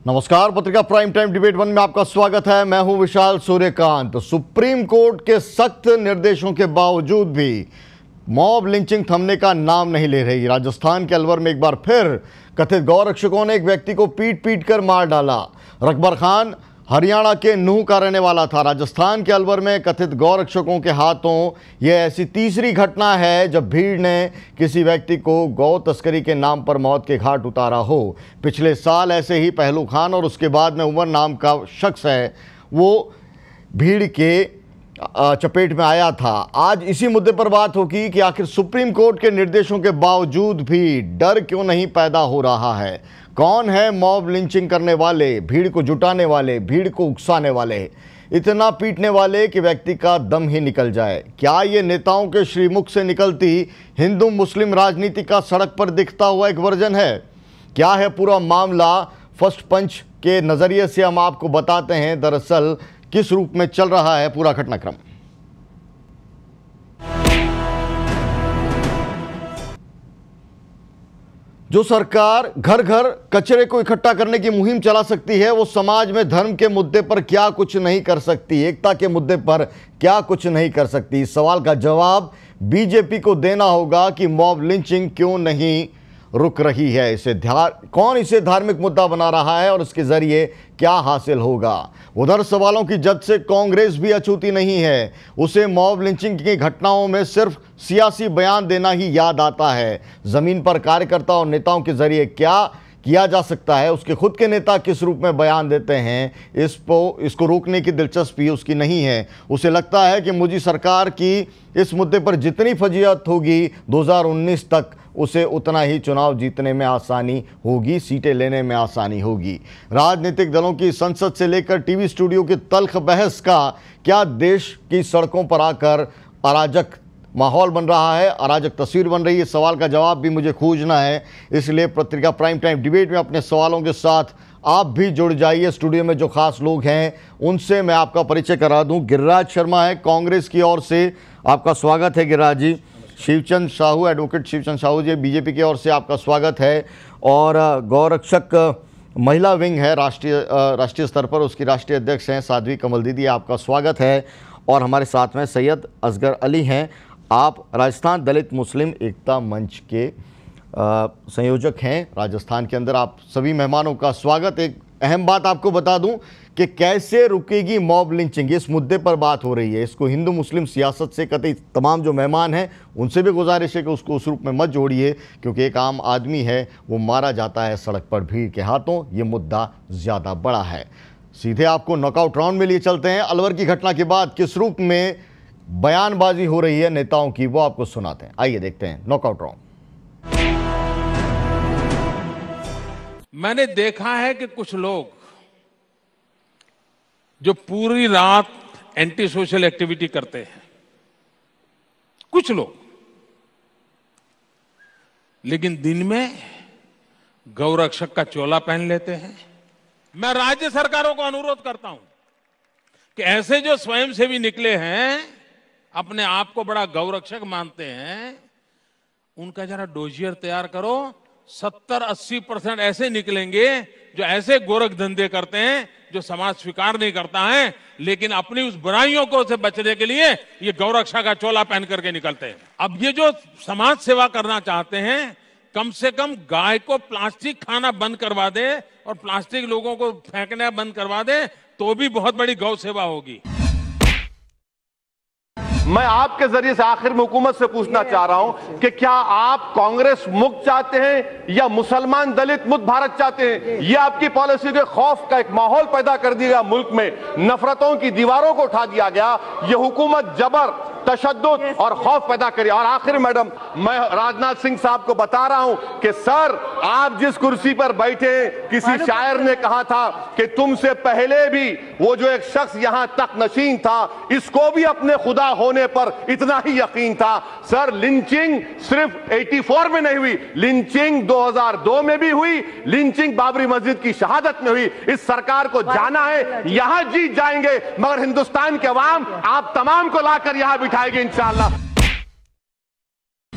नमस्कार, पत्रिका prime time debate 1 में आपका स्वागत है। मैं हूं विशाल सूर्यकांत। सुप्रीम कोर्ट के सख्त निर्देशों के बावजूद भी मॉब लिंचिंग थमने का नाम नहीं ले रही। राजस्थान के अलवर में एक बार फिर कथित गौरक्षकों ने एक व्यक्ति को पीट पीट कर मार डाला। रकबर खान हरियाणा के नूह का रहने वाला था। राजस्थान के अलवर में कथित गौरक्षकों के हाथों यह ऐसी तीसरी घटना है जब भीड़ ने किसी व्यक्ति को गौ तस्करी के नाम पर मौत के घाट उतारा हो। पिछले साल ऐसे ही पहलू खान और उसके बाद में उमर नाम का शख्स है, वो भीड़ के चपेट में आया था। आज इसी मुद्दे पर बात होगी कि आखिर सुप्रीम कोर्ट के निर्देशों के बावजूद भी डर क्यों नहीं पैदा हो रहा है। कौन है मॉब लिंचिंग करने वाले, भीड़ को जुटाने वाले, भीड़ को उकसाने वाले, इतना पीटने वाले कि व्यक्ति का दम ही निकल जाए। क्या ये नेताओं के श्रीमुख से निकलती हिंदू मुस्लिम राजनीति का सड़क पर दिखता हुआ एक वर्जन है? क्या है पूरा मामला? फर्स्ट पंच के नज़रिए से हम आपको बताते हैं दरअसल किस रूप में चल रहा है पूरा घटनाक्रम। जो सरकार घर घर कचरे को इकट्ठा करने की मुहिम चला सकती है, वो समाज में धर्म के मुद्दे पर क्या कुछ नहीं कर सकती, एकता के मुद्दे पर क्या कुछ नहीं कर सकती। इस सवाल का जवाब बीजेपी को देना होगा कि मॉब लिंचिंग क्यों नहीं रुक रही है। कौन इसे धार्मिक मुद्दा बना रहा है और इसके जरिए क्या हासिल होगा। उधर सवालों की जद से कांग्रेस भी अछूती नहीं है। उसे मॉब लिंचिंग की घटनाओं में सिर्फ सियासी बयान देना ही याद आता है। जमीन पर कार्यकर्ता और नेताओं के जरिए क्या किया जा सकता है, उसके खुद के नेता किस रूप में बयान देते हैं, इसको रोकने की दिलचस्पी उसकी नहीं है। उसे लगता है कि मोदी सरकार की इस मुद्दे पर जितनी फजीहत होगी 2019 तक उसे उतना ही चुनाव जीतने में आसानी होगी, सीटें लेने में आसानी होगी। राजनीतिक दलों की संसद से लेकर टीवी स्टूडियो की तल्ख बहस का क्या देश की सड़कों पर आकर अराजक माहौल बन रहा है, अराजक तस्वीर बन रही है? सवाल का जवाब भी मुझे खोजना है। इसलिए पत्रिका प्राइम टाइम डिबेट में अपने सवालों के साथ आप भी जुड़ जाइए। स्टूडियो में जो खास लोग हैं उनसे मैं आपका परिचय करा दूं। गिरिराज शर्मा है कांग्रेस की ओर से, आपका स्वागत है गिरिराज जी। शिवचंद साहू, एडवोकेट शिवचंद साहू जी बीजेपी की ओर से आपका स्वागत है। और गौरक्षक महिला विंग है राष्ट्रीय स्तर पर, उसकी राष्ट्रीय अध्यक्ष हैं साध्वी कमल दीदी, आपका स्वागत है। और हमारे साथ में सैयद असगर अली हैं, आप राजस्थान दलित मुस्लिम एकता मंच के संयोजक हैं राजस्थान के अंदर। आप सभी मेहमानों का स्वागत। एक अहम बात आपको बता दूं कि कैसे रुकेगी मॉब लिंचिंग, इस मुद्दे पर बात हो रही है। इसको हिंदू मुस्लिम सियासत से कतई तमाम जो मेहमान हैं उनसे भी गुजारिश है कि उसको उस रूप में मत जोड़िए, क्योंकि एक आम आदमी है वो मारा जाता है सड़क पर भीड़ के हाथों। ये मुद्दा ज़्यादा बड़ा है। सीधे आपको नॉकआउट राउंड में लिए चलते हैं। अलवर की घटना के बाद किस रूप में बयानबाजी हो रही है नेताओं की, वो आपको सुनाते हैं। आइए देखते हैं नॉकआउट राउंड। मैंने देखा है कि कुछ लोग जो पूरी रात एंटी सोशल एक्टिविटी करते हैं, कुछ लोग, लेकिन दिन में गौरक्षक का चोला पहन लेते हैं। मैं राज्य सरकारों को अनुरोध करता हूं कि ऐसे जो स्वयंसेवी निकले हैं, अपने आप को बड़ा गौरक्षक मानते हैं, उनका जरा डोजियर तैयार करो। 70-80% ऐसे निकलेंगे जो ऐसे गोरख धंधे करते हैं जो समाज स्वीकार नहीं करता है, लेकिन अपनी उस बुराइयों को से बचने के लिए ये गौरक्षा का चोला पहन करके निकलते हैं। अब ये जो समाज सेवा करना चाहते हैं, कम से कम गाय को प्लास्टिक खाना बंद करवा दे और प्लास्टिक लोगों को फेंकना बंद करवा दे, तो भी बहुत बड़ी गौ सेवा होगी। मैं आपके जरिए से आखिर में हुकूमत से पूछना चाह रहा हूं कि क्या आप कांग्रेस मुक्त चाहते हैं या मुसलमान दलित मुक्त भारत चाहते हैं? ये आपकी पॉलिसी के खौफ का एक माहौल पैदा कर दिया मुल्क में, नफरतों की दीवारों को उठा दिया गया। ये हुकूमत जबर, तशद्दुद और खौफ पैदा करी। और आखिर मैडम, मैं राजनाथ सिंह साहब को बता रहा हूं कि सर, आप जिस कुर्सी पर बैठे, किसी शायर ने कहा था कि तुमसे पहले भी वो जो एक शख्स यहां तक नशीन था, इसको भी अपने खुदा होने पर इतना ही यकीन था। सर, लिंचिंग सिर्फ 84 में नहीं हुई, लिंचिंग 2002 में भी हुई, लिंचिंग बाबरी मस्जिद की शहादत में हुई। इस सरकार को जाना है, यहां जीत जाएंगे, मगर हिंदुस्तान के अवाम आप तमाम को लाकर यहां बिठाएंगे इंशाअल्लाह।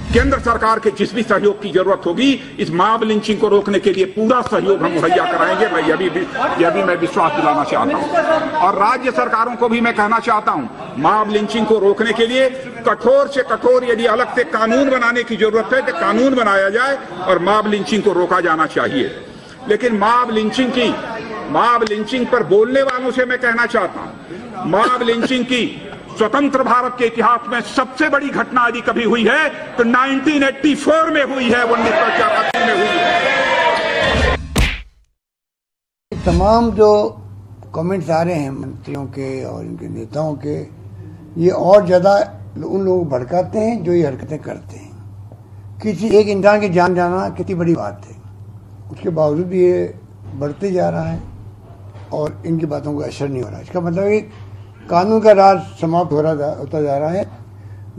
केंद्र सरकार के जिस भी सहयोग की जरूरत होगी इस मॉब लिंचिंग को रोकने के लिए पूरा सहयोग हम मुहैया कराएंगे। मैं यह भी मैं विश्वास दिलाना चाहता हूं। और राज्य सरकारों को भी मैं कहना चाहता हूं, मॉब लिंचिंग को रोकने के लिए कठोर से कठोर यदि अलग से कानून बनाने की जरूरत है तो कानून बनाया जाए और मॉब लिंचिंग को रोका जाना चाहिए। लेकिन मॉब लिंचिंग पर बोलने वालों से मैं कहना चाहता हूं, मॉब लिंचिंग की स्वतंत्र भारत के इतिहास में सबसे बड़ी घटना यदि कभी हुई है तो 1984 में हुई है, 1984 में हुई है। तमाम जो कमेंट्स आ रहे हैं मंत्रियों के और इनके नेताओं के, ये और ज्यादा उन लोगों को भड़काते हैं जो ये हरकतें करते हैं। किसी एक इंसान की जान जाना कितनी बड़ी बात है, उसके बावजूद ये बढ़ते जा रहा है और इनकी बातों को असर नहीं हो रहा। इसका मतलब है कानून का राज समाप्त होता जा रहा है।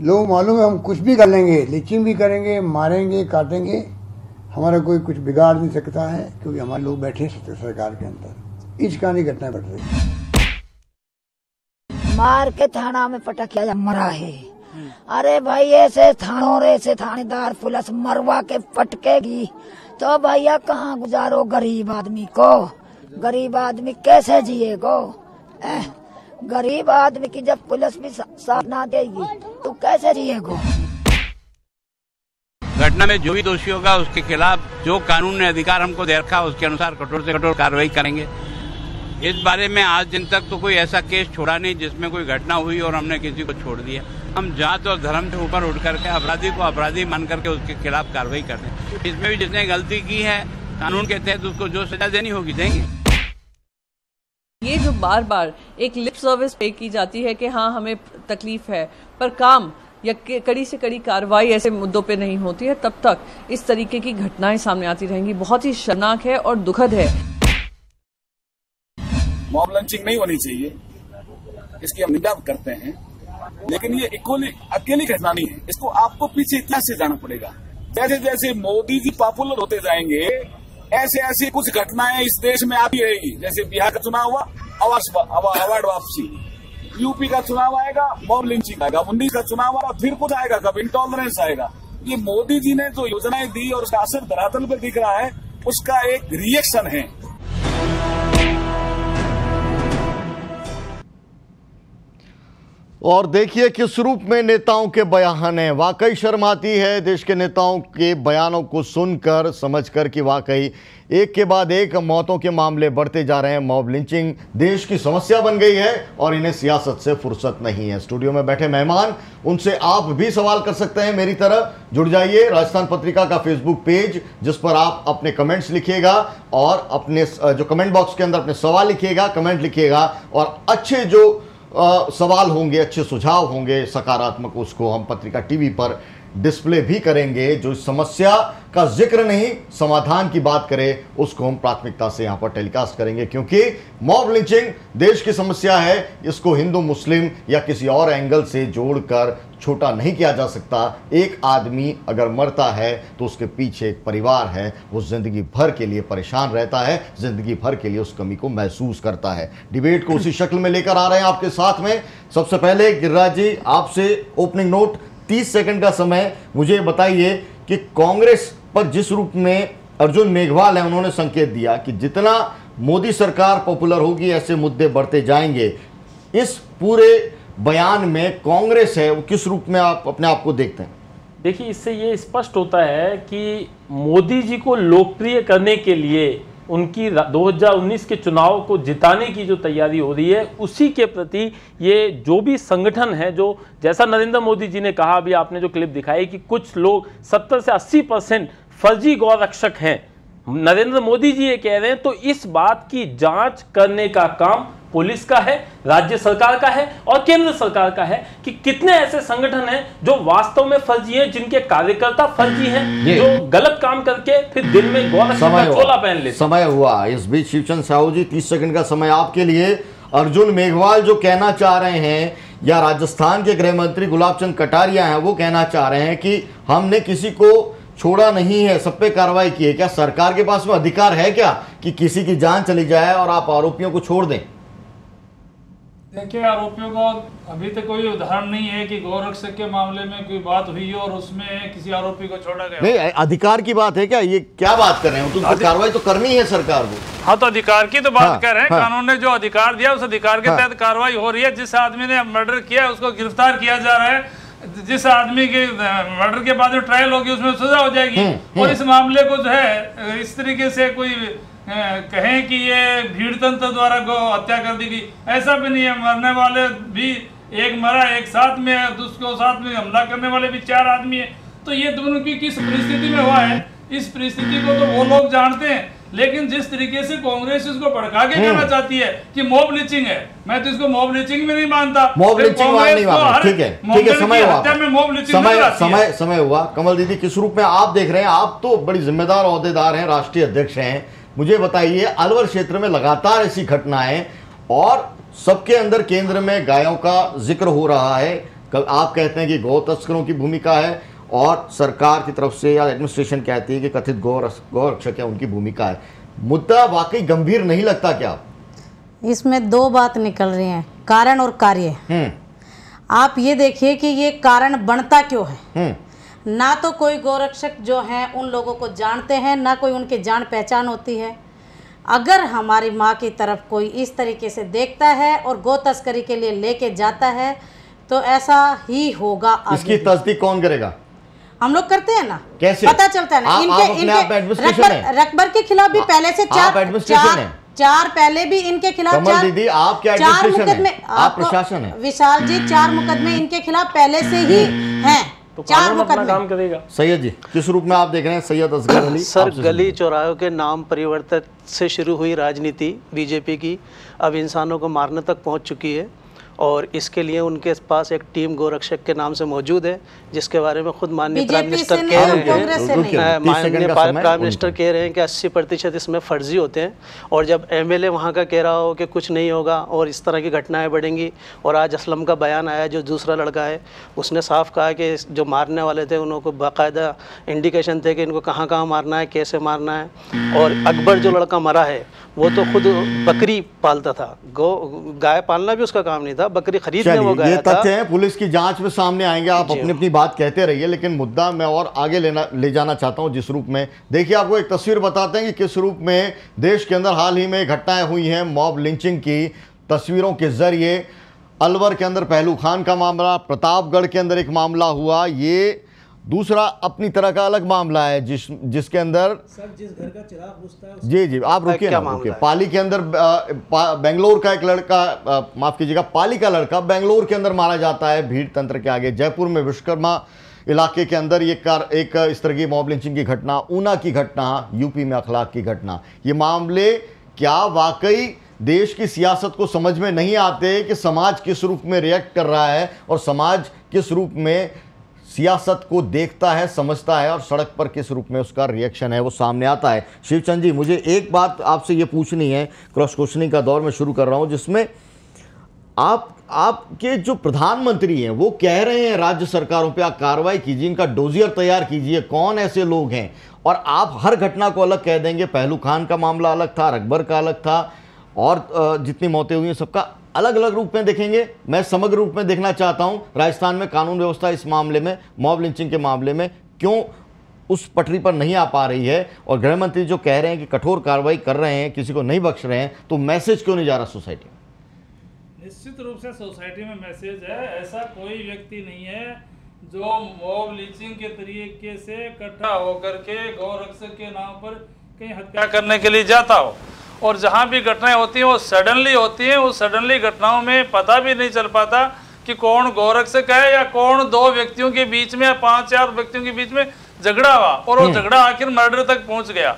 लोग मालूम है हम कुछ भी कर लेंगे, लिंचिंग भी करेंगे, मारेंगे, काटेंगे, हमारा कोई कुछ बिगाड़ नहीं सकता है क्योंकि हमारे लोग बैठे सरकार के अंदर। इस कहानी घटनाएं बढ़ रही है। मार के थाना में पटकिया मरा है। अरे भाई ऐसे थानों रे ऐसे थानेदार पुलिस मरवा के पटकेगी तो भैया कहाँ गुजारो गरीब आदमी को? गरीब आदमी कैसे जिएगो? गरीब आदमी की जब पुलिस भी साथ ना देगी तो कैसे जिएगो? घटना में जो भी दोषी होगा उसके खिलाफ जो कानून ने अधिकार हमको दे रखा उसके अनुसार कठोर से कठोर कार्रवाई करेंगे। इस बारे में आज दिन तक तो कोई ऐसा केस छोड़ा नहीं जिसमें कोई घटना हुई और हमने किसी को छोड़ दिया। हम जात और धर्म से ऊपर उठ करके अपराधी को अपराधी मान करके उसके खिलाफ कार्रवाई करते हैं। इसमें भी जिसने गलती की है कानून के तहत उसको जो सजा देनी होगी देंगे। ये जो बार बार एक लिप सर्विस पे की जाती है कि हाँ हमें तकलीफ है, पर काम या कड़ी से कड़ी कार्रवाई ऐसे मुद्दों पे नहीं होती है, तब तक इस तरीके की घटनाएं सामने आती रहेंगी। बहुत ही शर्मनाक है और दुखद है। मॉब लिंचिंग नहीं होनी चाहिए, इसकी हम निंदा करते हैं, लेकिन ये अकेली घटना नहीं है। इसको आपको पीछे इतिहास से जाना पड़ेगा। जैसे जैसे मोदी जी पॉपुलर होते जाएंगे ऐसे ऐसी कुछ घटनाएं इस देश में आती रहेगी। जैसे बिहार का चुनाव हुआ, अवार्ड वापसी, यूपी का चुनाव आएगा, मॉब लिंचिंग आएगा, 19 का चुनाव आएगा, फिर कुछ आएगा, कब इंटॉलरेंस आएगा। ये मोदी जी ने जो योजनाएं दी और उसका असर धरातल पर दिख रहा है, उसका एक रिएक्शन है। और देखिए किस रूप में नेताओं के बयान हैं। वाकई शर्म आती है देश के नेताओं के बयानों को सुनकर, समझकर कि वाकई एक के बाद एक मौतों के मामले बढ़ते जा रहे हैं। मॉब लिंचिंग देश की समस्या बन गई है और इन्हें सियासत से फुर्सत नहीं है। स्टूडियो में बैठे मेहमान, उनसे आप भी सवाल कर सकते हैं। मेरी तरह जुड़ जाइए। राजस्थान पत्रिका का फेसबुक पेज, जिस पर आप अपने कमेंट्स लिखिएगा और अपने जो कमेंट बॉक्स के अंदर अपने सवाल लिखिएगा, कमेंट लिखिएगा और अच्छे जो सवाल होंगे, अच्छे सुझाव होंगे सकारात्मक, उसको हम पत्रिका टीवी पर डिस्प्ले भी करेंगे। जो इस समस्या का जिक्र नहीं, समाधान की बात करे, उसको हम प्राथमिकता से यहाँ पर टेलीकास्ट करेंगे, क्योंकि मॉब लिंचिंग देश की समस्या है। इसको हिंदू मुस्लिम या किसी और एंगल से जोड़कर छोटा नहीं किया जा सकता। एक आदमी अगर मरता है तो उसके पीछे एक परिवार है, वो जिंदगी भर के लिए परेशान रहता है, जिंदगी भर के लिए उस कमी को महसूस करता है। डिबेट को उसी शक्ल में लेकर आ रहे हैं आपके साथ में। सबसे पहले गिरिराज जी, आपसे ओपनिंग नोट, 30 सेकंड का समय। मुझे बताइए कि कांग्रेस पर जिस रूप में अर्जुन मेघवाल है, उन्होंने संकेत दिया कि जितना मोदी सरकार पॉपुलर होगी ऐसे मुद्दे बढ़ते जाएंगे। इस पूरे बयान में कांग्रेस है, वो किस रूप में आप अपने आप को देखते हैं? देखिए, इससे ये स्पष्ट होता है कि मोदी जी को लोकप्रिय करने के लिए उनकी 2019 के चुनाव को जिताने की जो तैयारी हो रही है, उसी के प्रति ये जो भी संगठन है, जो जैसा नरेंद्र मोदी जी ने कहा, अभी आपने जो क्लिप दिखाई कि कुछ लोग 70 से 80% फर्जी गौरक्षक हैं, नरेंद्र मोदी जी ये कह रहे हैं, तो इस बात की जांच करने का काम पुलिस का है, राज्य सरकार का है और केंद्र सरकार का है कि कितने ऐसे संगठन हैं जो वास्तव में फर्जी हैं, जिनके कार्यकर्ता फर्जी हैं, जो गलत काम करके फिर दिन में गौरक्षक का चोला पहन लेते। समय हुआ। इस बीच शिवचंद साहू जी, 30 सेकंड का समय आपके लिए। अर्जुन मेघवाल जो कहना चाह रहे हैं, या राजस्थान के गृह मंत्री गुलाब चंद कटारिया हैं, वो कहना चाह रहे हैं कि हमने किसी को छोड़ा नहीं है, सब पे कार्रवाई की है। क्या सरकार के पास में अधिकार है क्या कि किसी की जान चली जाए और आप आरोपियों को छोड़ दें? देखिए, आरोपियों को अभी तक कोई उदाहरण नहीं है कि गौरक्षक के मामले में कोई बात हुई हो और उसमें किसी आरोपी को छोड़ा गया। नहीं, अधिकार की बात है क्या? ये क्या बात कर रहे हैं? तो कार्रवाई तो करनी है सरकार को। हाँ, तो अधिकार की तो बात कर रहे हैं। कानून ने जो अधिकार दिया उस अधिकार के तहत कार्रवाई हो रही है। जिस आदमी ने मर्डर किया उसको गिरफ्तार किया जा रहा है। जिस आदमी के मर्डर के बाद जो ट्रायल होगी उसमें सजा हो जाएगी। और इस मामले को जो है इस तरीके से कोई कहें कि ये भीड़ तंत्र द्वारा गौ हत्या कर दी गई, ऐसा भी नहीं है। मरने वाले भी एक मरा, एक साथ में है, उसको साथ में हमला करने वाले भी 4 आदमी है। तो ये दोनों की किस परिस्थिति में हुआ है, इस परिस्थिति को तो वो लोग जानते हैं। लेकिन जिस तरीके से कांग्रेस इसको भड़का के कहना चाहती है कि मॉब लिंचिंग है, मैं तो इसको मॉब लिंचिंग में नहीं मानता। मॉब लिंचिंग नहीं मानता। ठीक है, समय हुआ, समय हुआ। कमल दीदी, किस रूप में आप देख रहे हैं? आप तो बड़ी जिम्मेदार ओहदेदार हैं, राष्ट्रीय अध्यक्ष हैं। मुझे बताइए, अलवर क्षेत्र में लगातार ऐसी घटनाएं और सबके अंदर केंद्र में गायों का जिक्र हो रहा है। आप कहते हैं कि गौ तस्करों की भूमिका है और सरकार की तरफ से या एडमिनिस्ट्रेशन कहती है कि कथित गौरक्षक है, उनकी भूमिका है। मुद्दा वाकई गंभीर नहीं लगता क्या? इसमें 2 बात निकल रही हैं, कारण और कार्य। आप ये देखिए कि ये कारण बनता क्यों है। ना तो कोई गौरक्षक जो हैं उन लोगों को जानते हैं, ना कोई उनकी जान पहचान होती है। अगर हमारी माँ की तरफ कोई इस तरीके से देखता है और गौ तस्करी के लिए लेके जाता है तो ऐसा ही होगा। इसकी तस्दीक कौन करेगा? हम लोग करते हैं ना। कैसे पता चलता है ना? इनके रकबर के खिलाफ भी पहले से 4 पहले भी इनके खिलाफ 4 दीदी, आप क्या 4 मुकदमे, आप प्रशासन है विशाल जी, 4 मुकदमे इनके खिलाफ पहले से ही हैं। तो 4 मुकदमे काम करेगा। सैयद जी, किस रूप में आप देख रहे हैं? सैयद असगर अली सर, गली चौराहों के नाम परिवर्तन से शुरू हुई राजनीति बीजेपी की अब इंसानों को मारने तक पहुंच चुकी है और इसके लिए उनके पास एक टीम गोरक्षक के नाम से मौजूद है, जिसके बारे में खुद माननीय प्राइम मिनिस्टर कह रहे हैं, माननीय प्राइम मिनिस्टर कह रहे हैं कि 80% इसमें फर्जी होते हैं। और जब एमएलए वहाँ का कह रहा हो कि कुछ नहीं होगा और इस तरह की घटनाएं बढ़ेंगी, और आज असलम का बयान आया जो दूसरा लड़का है, उसने साफ कहा कि जो मारने वाले थे उनको बाकायदा इंडिकेशन थे कि इनको कहाँ कहाँ मारना है, कैसे मारना है। और अकबर जो लड़का मरा है वो तो खुद बकरी पालता था, गाय पालना भी उसका काम नहीं था, बकरी खरीदने वो गया था। ये तथ्य हैं, पुलिस की जांच में सामने आएंगे। आप अपनी अपनी बात कहते रहिए, लेकिन मुद्दा मैं और आगे ले जाना चाहता हूं। जिस रूप में, देखिए, आपको एक तस्वीर बताते हैं कि किस रूप में देश के अंदर हाल ही में घटनाएं हुई हैं मॉब लिंचिंग की तस्वीरों के जरिए। अलवर के अंदर पहलू खान का मामला, प्रतापगढ़ के अंदर एक मामला हुआ, ये दूसरा अपनी तरह का अलग मामला है जिसके अंदर सर जिस घर का चिराग बुझता है जी आप रुकिए ना, रुकिए। पाली के अंदर बेंगलोर का एक लड़का, माफ कीजिएगा, पाली का लड़का बेंगलोर के अंदर मारा जाता है भीड़ तंत्र के आगे। जयपुर में विश्वकर्मा इलाके के अंदर एक इस तरह की मॉब लिंचिंग की घटना, ऊना की घटना, यूपी में अखलाक की घटना। ये मामले क्या वाकई देश की सियासत को समझ में नहीं आते कि समाज किस रूप में रिएक्ट कर रहा है और समाज किस रूप में सियासत को देखता है, समझता है, और सड़क पर किस रूप में उसका रिएक्शन है वो सामने आता है। शिवचंद जी, मुझे एक बात आपसे ये पूछनी है, क्रॉस क्वेश्चनिंग का दौर में शुरू कर रहा हूं, जिसमें आपके जो प्रधानमंत्री हैं वो कह रहे हैं राज्य सरकारों पे आप कार्रवाई कीजिए, इनका डोजियर तैयार कीजिए, कौन ऐसे लोग हैं, और आप हर घटना को अलग कह देंगे। पहलू खान का मामला अलग था, अकबर का अलग था, और जितनी मौतें हुई हैं सबका अलग अलग रूप में देखेंगे। मैं समग्र रूप में देखना चाहता हूं राजस्थान में कानून व्यवस्था इस मामले में, मॉब लिंचिंग के मामले में क्यों उस पटरी पर नहीं आ पा रही है, और गृह मंत्री जो कह रहे हैं कि कठोर कार्रवाई कर रहे हैं, किसी को नहीं बख्श रहे हैं, तो मैसेज क्यों नहीं जा रहा सोसाइटी में? निश्चित रूप से सोसाइटी में मैसेज है। ऐसा कोई व्यक्ति नहीं है जो मॉब लिंचिंग के तरीके से इकट्ठा होकर के गौरक्षक के नाम पर कहीं हत्या करने के लिए जाता हो। और जहाँ भी घटनाएं होती हैं वो सडनली होती हैं। उस सडनली घटनाओं में पता भी नहीं चल पाता कि कौन गौरक्षक है या कौन 2 व्यक्तियों के बीच में या 5-4 व्यक्तियों के बीच में झगड़ा हुआ और वो झगड़ा आखिर मर्डर तक पहुंच गया।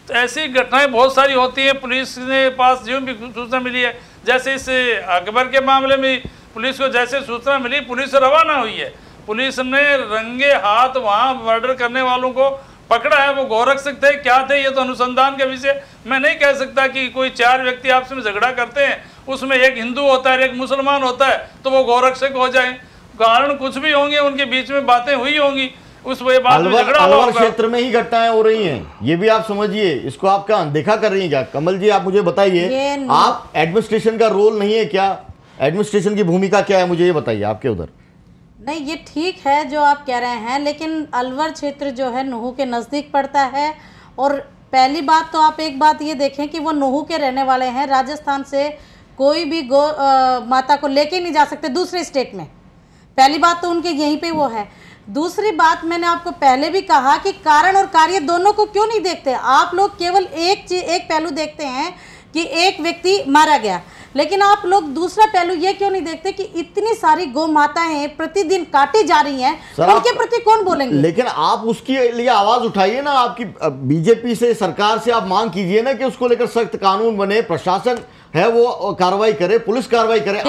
तो ऐसी घटनाएं बहुत सारी होती हैं। पुलिस के पास जो भी सूचना मिली है, जैसे इस अकबर के मामले में पुलिस को जैसे सूचना मिली, पुलिस रवाना हुई है, पुलिस ने रंगे हाथ वहाँ मर्डर करने वालों को पकड़ा है। वो गौरक्षक थे क्या थे ये तो अनुसंधान के विषय मैं नहीं कह सकता कि कोई 4 व्यक्ति आपस में झगड़ा करते हैं, उसमें एक हिंदू होता है एक मुसलमान होता है तो वो गौरक्षक हो जाए। कारण कुछ भी होंगे, उनके बीच में बातें हुई होंगी, उस वजह बाद में झगड़ा हुआ। अलवर क्षेत्र में ही घटनाएं हो रही हैं, ये भी आप समझिए। इसको आपका अनदेखा कर रही है क्या? कमल जी, आप मुझे बताइए, आप एडमिनिस्ट्रेशन का रोल नहीं है क्या? एडमिनिस्ट्रेशन की भूमिका क्या है, मुझे ये बताइए आपके उधर। नहीं, ये ठीक है जो आप कह रहे हैं, लेकिन अलवर क्षेत्र जो है नुहू के नज़दीक पड़ता है। और पहली बात तो आप एक बात ये देखें कि वो नुहू के रहने वाले हैं। राजस्थान से कोई भी गौ माता को लेके नहीं जा सकते दूसरे स्टेट में। पहली बात तो उनके यहीं पे वो है। दूसरी बात, मैंने आपको पहले भी कहा कि कारण और कार्य दोनों को क्यों नहीं देखते आप लोग? केवल एक पहलू देखते हैं कि एक व्यक्ति मारा गया, लेकिन आप लोग दूसरा पहलू ये क्यों नहीं देखते कि इतनी सारी गौ माताएं प्रतिदिन काटी जा रही हैं, उनके प्रति कौन बोलेंगे? लेकिन आप उसके लिए आवाज उठाइए ना, आपकी बीजेपी से, सरकार से आप मांग कीजिए ना कि उसको लेकर सख्त कानून बने, प्रशासन है वो कार्रवाई करे, पुलिस कार्रवाई करे।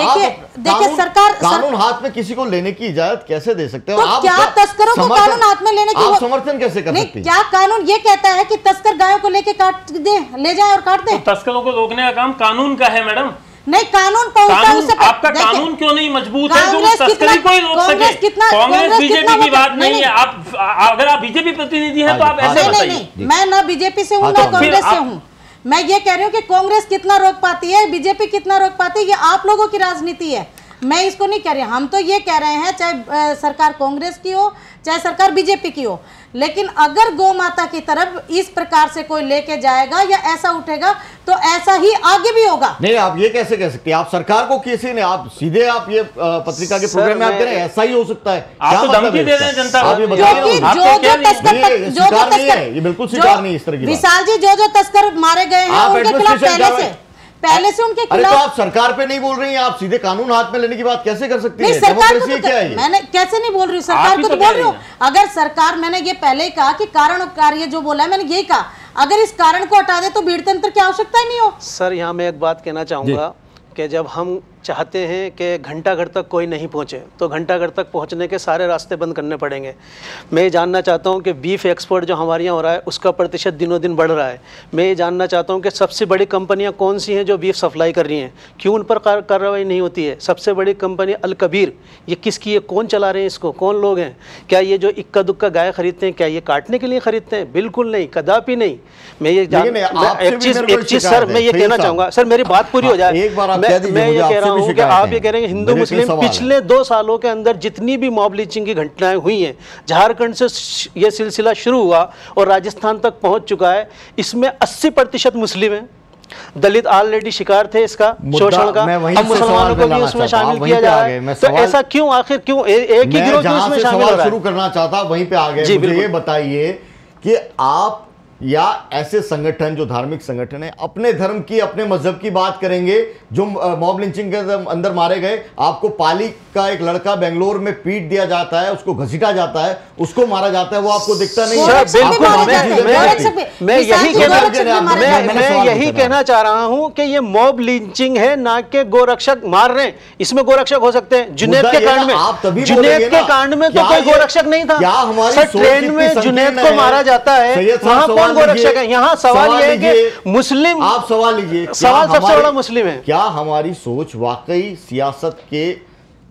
देखिए सरकार कानून हाथ में किसी को लेने की इजाजत कैसे दे सकते हो? तो क्या तस्करों को कानून हाथ में लेने की आप समर्थन कैसे कर सकते हैं? क्या कानून ये कहता है कि तस्कर गायों को लेके काट दे, ले जाए और काट दे? तो तस्करों को रोकने का काम कानून का है मैडम। नहीं, कानून आपका कानून क्यों नहीं मजबूत है जो तस्करी को ही रोक सके? कांग्रेस बीजेपी की बात नहीं है। आप अगर आप बीजेपी प्रतिनिधि हैं तो आप ऐसे बताइए। मैं ना बीजेपी से हूँ ना कांग्रेस से हूँ। मैं ये कह रही हूँ कि कांग्रेस कितना रोक पाती है, बीजेपी कितना रोक पाती है, ये आप लोगों की राजनीति है। मैं इसको नहीं कह रही। हम तो ये कह रहे हैं चाहे सरकार कांग्रेस की हो चाहे सरकार बीजेपी की हो, लेकिन अगर गौ माता की तरफ इस प्रकार से कोई लेके जाएगा या ऐसा उठेगा तो ऐसा ही आगे भी होगा। नहीं, आप ये कैसे कह सकते हैं? आप सरकार को किसी ने, आप सीधे आप ये पत्रिका के प्रोग्राम में आप कह रहे हैं ऐसा ही हो सकता है। आप तो धमकी दे रहे हैं जनता को। आप ये बताइए, ये बिल्कुल स्वीकार नहीं इस तरह की बात। विशाल जी, जो तस्कर मारे गए हैं उनके खिलाफ पहले से उनके खिलाफ। तो आप सरकार पे नहीं बोल रही हैं, आप सीधे कानून हाथ में लेने की बात कैसे कर सकती हैं? डेमोक्रेसी क्या है? मैंने कैसे नहीं बोल रही हूँ, सरकार को तो बोल रही हूँ। अगर सरकार, मैंने ये पहले ही कहा कि कारण और कार्य जो बोला है, मैंने यही कहा, अगर इस कारण को हटा दे तो भीड़ तंत्र की आवश्यकता ही नहीं हो। सर, यहाँ मैं एक बात कहना चाहूंगा कि जब हम चाहते हैं कि घंटाघर तक कोई नहीं पहुंचे तो घंटाघर तक पहुंचने के सारे रास्ते बंद करने पड़ेंगे। मैं ये जानना चाहता हूं कि बीफ एक्सपोर्ट जो हमारे यहाँ हो रहा है उसका प्रतिशत दिनों दिन बढ़ रहा है। मैं ये जानना चाहता हूं कि सबसे बड़ी कंपनियां कौन सी हैं जो बीफ सप्लाई कर रही हैं, क्यों उन पर कार्रवाई नहीं होती है? सबसे बड़ी कंपनी अल कबीर, ये किसकी है? कौन चला रहे हैं इसको? कौन लोग हैं? क्या ये जो इक्का दुक्का गाय खरीदते हैं, क्या ये काटने के लिए खरीदते हैं? बिल्कुल नहीं, कदापि नहीं। मैं ये एक चीज सर मैं ये कहना चाहूंगा, सर मेरी बात पूरी हो जाए। मैं ये कह रहा हूं कि आप ये कह रहे हैं हिंदू मुस्लिम पिछले 2 सालों के अंदर जितनी भी मॉब लिंचिंग की घटनाएं हुई हैं, झारखंड से ये सिलसिला शुरू हुआ और राजस्थान तक पहुंच चुका है, इसमें 80% मुस्लिम हैं। दलित ऑलरेडी शिकार थे इसका शोषण का, अब मुसलमानों को भी उसमें शामिल किया जा रहा है। तो ऐसा क्यों, आखिर क्यों एक ही गिरोह क्यों इसमें शामिल हो रहा है? शुरू करना चाहता वहीं पे आ गए। मुझे ये बताइए कि आप या ऐसे संगठन जो धार्मिक संगठन है अपने धर्म की, अपने मजहब की बात करेंगे, जो मॉब लिंचिंग के अंदर मारे गए, आपको पाली का एक लड़का बेंगलोर में पीट दिया जाता है, उसको घसीटा जाता है, उसको मारा जाता है, वो आपको दिखता नहीं है? मैं यही कहना चाह रहा हूं कि ये मॉब लिंचिंग है, ना कि गोरक्षक मार रहे हैं। इसमें गोरक्षक हो सकते हैं। जुनैद के कांड में, जुनैद के कांड में तो कोई गोरक्षक नहीं था। ट्रेन में जुनैद को मारा जाता है, वहां कौन गोरक्षक है? यहाँ सवाल ये है कि मुस्लिम, आप सवाल लीजिए, सवाल सबसे बड़ा मुस्लिम है। क्या हमारी सोच वाकई सियासत के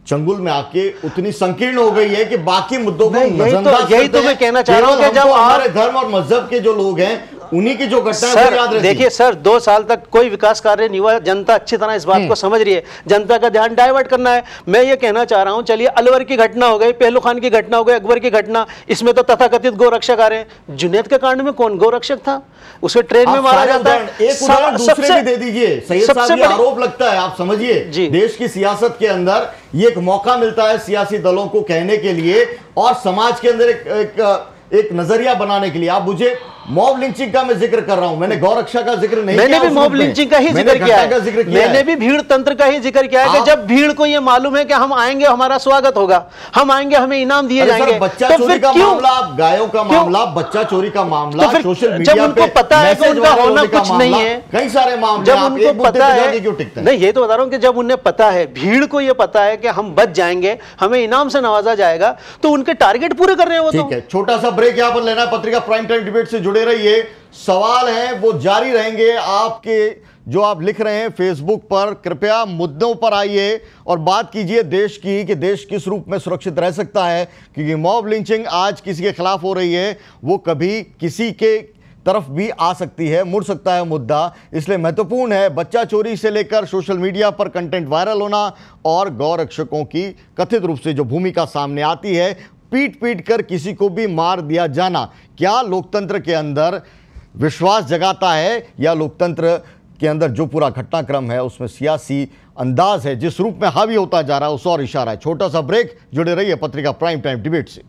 चंगुल में आके उतनी संकीर्ण हो गई है कि बाकी मुद्दों को नजरअंदाज? यही तो मैं कहना चाह रहा हूं कि जब हमारे धर्म और मजहब के जो लोग हैं उन्हीं की जो घटना है याद रखिए। देखिए सर, 2 साल तक कोई विकास कार्य नहीं हुआ, जनता अच्छी तरह इस बात को समझ रही है, जनता का ध्यान डाइवर्ट करना है। मैं ये कहना चाह रहा हूं, चलिए अलवर की घटना हो गई, पहलू खान की घटना हो गई, अकबर की घटना, इसमें तो तथाकथित गोरक्षक आ रहे हैं। जुनैद के कांड में कौन गोरक्षक था? उसे ट्रेन में मारा जाता है। एक उदाहरण दूसरे भी दे दीजिए। सैयद साहब, ये आरोप लगता है, आप समझिए, देश की सियासत के अंदर ये एक मौका मिलता है सियासी दलों को कहने के लिए और समाज के अंदर एक नजरिया बनाने के लिए। आप मुझे मॉब लिंचिंग का मैं जिक्र कर रहा हूं, मैंने गौरक्षा का जिक्र नहीं मैंने भी मॉब लिंचिंग का ही जिक्र किया है, मैंने भी भीड़ तंत्र का ही जिक्र किया है कि जब भीड़ को ये मालूम है कि हम आएंगे, हमारा स्वागत होगा, हम आएंगे, हमें इनाम दिए जाएंगे, बच्चा चोरी का मामला, गायों का मामला, बच्चा चोरी का मामला, सोशल मीडिया जब उनको पता है कि उनका होना कुछ नहीं है, कई सारे मामले, जब उनको पता है, नहीं ये तो बता रहा हूं कि जब उन्हें पता है, भीड़ को ये पता है कि हम बच जाएंगे, हमें इनाम से नवाजा जाएगा, तो उनके टारगेट पूरे कर रहे हैं वो। ठीक है, छोटा सा ब्रेक यहां पर लेना है। पत्रिका प्राइम टाइम डिबेट से जुड़े रहिए, सवाल हैं वो जारी रहेंगे आपके जो आप लिख रहे हैं फेसबुक पर। कृपया मुद्दों पर आइए और बात कीजिए देश की, कि देश किस रूप में सुरक्षित रह सकता है, क्योंकि मॉब लिंचिंग आज किसी के खिलाफ हो रही है, वो कभी किसी के तरफ भी आ सकती है, मुड़ सकता है मुद्दा। इसलिए महत्वपूर्ण है बच्चा चोरी से लेकर सोशल मीडिया पर कंटेंट वायरल होना और गौरक्षकों की कथित रूप से जो भूमिका सामने आती है, पीट पीट कर किसी को भी मार दिया जाना, क्या लोकतंत्र के अंदर विश्वास जगाता है या लोकतंत्र के अंदर जो पूरा घटनाक्रम है उसमें सियासी अंदाज है जिस रूप में हावी होता जा रहा है उस और इशारा है। छोटा सा ब्रेक, जुड़े रहिए पत्रिका प्राइम टाइम डिबेट से।